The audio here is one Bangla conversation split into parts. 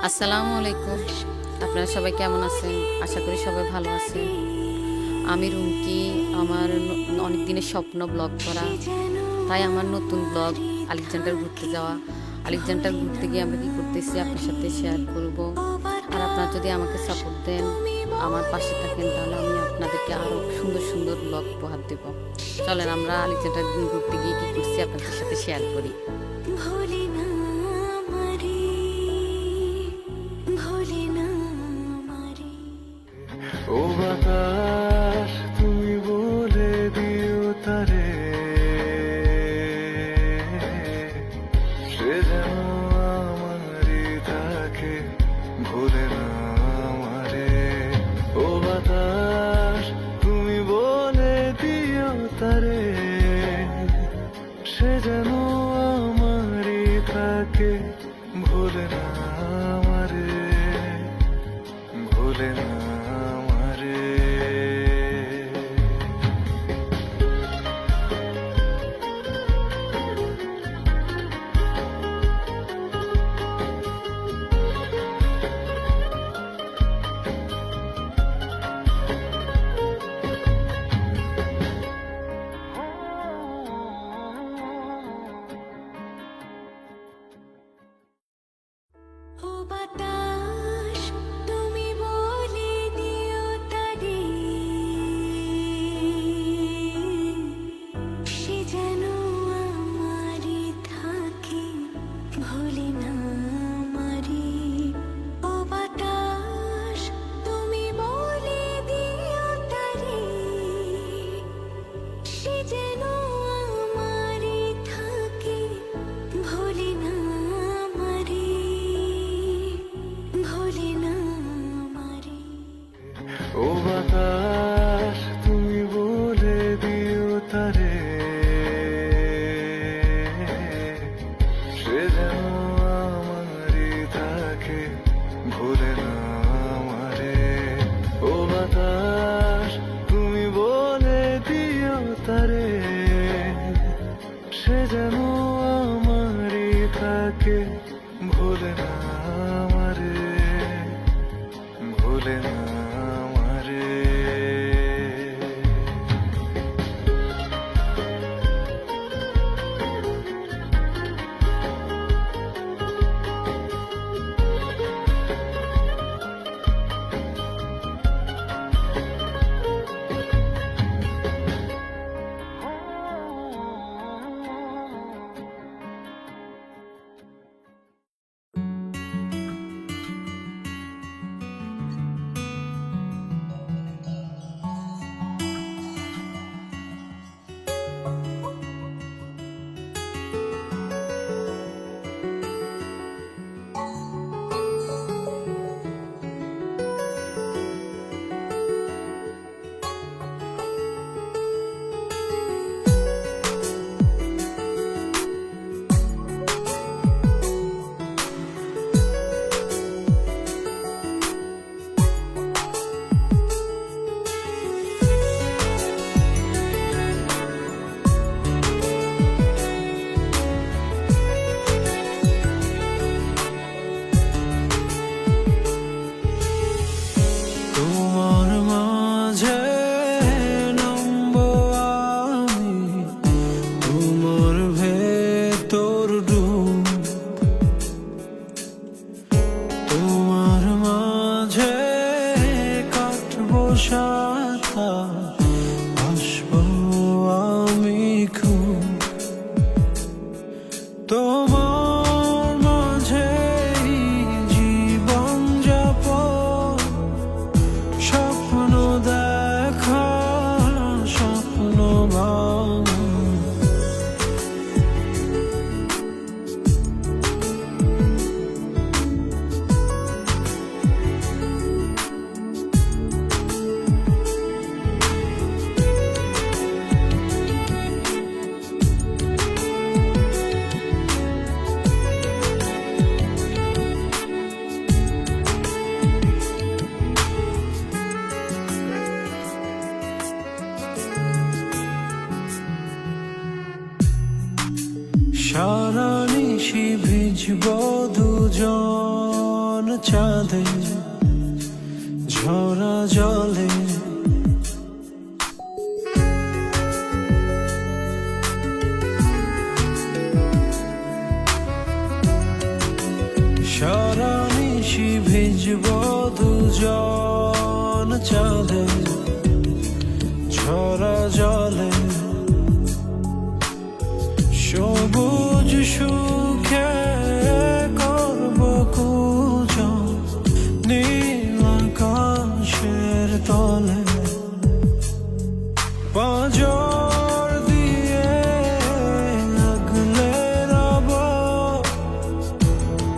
আসসালামু আলাইকুম। আপনারা সবাই কেমন আছেন? আশা করি সবাই ভালো আছেন। আমি রুমকি। আমার অনেক দিনের স্বপ্ন ব্লগ করা, তাই আমার নতুন ব্লগ আলেকজান্ডার ঘুরতে যাওয়া। আলেকজান্ডার ঘুরতে গিয়ে আমরা কী করতেছি আপনার সাথে শেয়ার করব। আর আপনারা যদি আমাকে সাপোর্ট দেন, আমার পাশে থাকেন, তাহলে আমি আপনাদেরকে আরও সুন্দর সুন্দর ব্লগ উপহার দেব। চলেন আমরা আলেকজান্ডার ঘুরতে গিয়ে কী করছি আপনাদের সাথে শেয়ার করি। ও বাতাস তুমি বলে দিও তারে, সে যেন আমারই থাকে, ভুলে না আমারে। ও বাতাস তুমি বলে দিও তারে, সে যেন আমারই থাকে, ভুলে না আমারে, ভুলে না আমারে। ও বাতাস তুমি বলে দিও তারে, সে যেন আমারই থাকে, ভুলে না আমারে। ও বাতাস তুমি বলে দিও তারে, সে যেন আমারই থাকে, ভুলে না আমারে, ভুলে না আমারে। ও বাতাস তুমি বলে দিও তারে, সে যেন আমারই থাকে, ভুলে না আমারে। ও বাতাস তুমি বলে দিও তারে, সে যেন আমারই থাকে, ভুলে না আমারে, ভুলে না আমারে। তোমার মাঝে নামবো আমি, তোমার ভেতর ডুব, তোমার মাঝে কাটবো সাঁতার, আসবো আমি খুব তোমার মাঝে জীবন যাপন, স্বপ্ন দেখা, স্বপ্ন ভাঙা। সারা নিশি ভিজব দুজন চাঁদে ঝরা জলে সারা নিশি ভিজব দুজন চাঁদে ঝরা জলে সবুজ সুখে করব কুজন নীল আকাশের তলে পাঁজর দিয়ে আগলে রব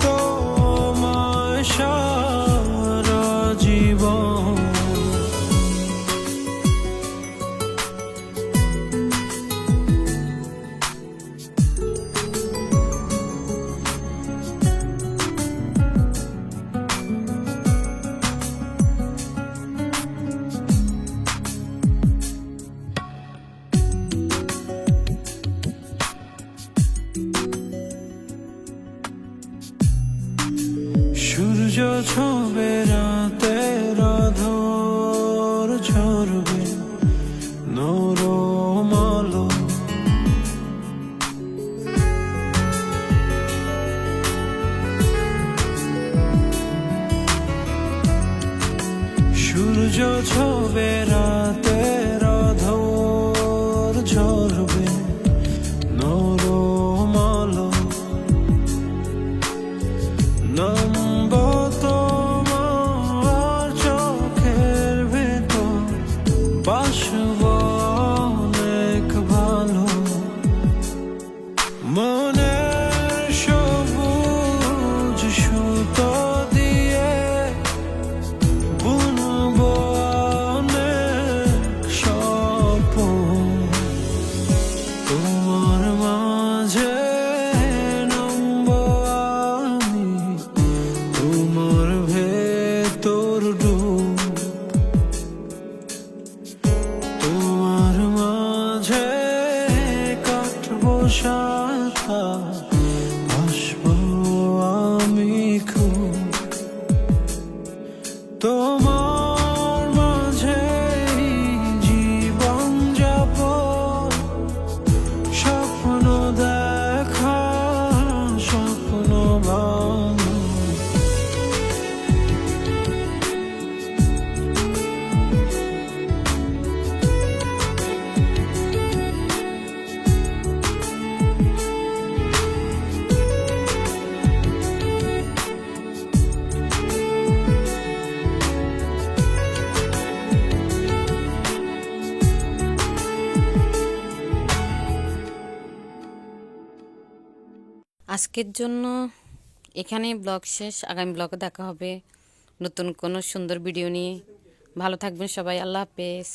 তোমায় সারা জীবন। সূর্য ছবে রাতের আঁধর ঝরবে নরম আলো সূর্য ছবে রাতের আঁধর ঝরবে নরম আলো নামব তোমার চোখের ভেতর বাসব অনেক ভালো মনের সবুজ সুতো দিয়ে বুনব অনেক স্বপ্ন তোমার মাঝে নামব আমি তোমার ভেতর ডুব তোমার মাঝে কাটবো সাথা আসবো আমি খুব তোমার মাঝে জীবন যাপন স্বপ্ন দেখা স্বপ্ন ভাঙা আজকের জন্য এখানে ব্লগ শেষ। আগামী ব্লগে দেখা হবে নতুন কোনো সুন্দর ভিডিও নিয়ে। ভালো থাকবেন সবাই। আল্লাহ হাফেজ।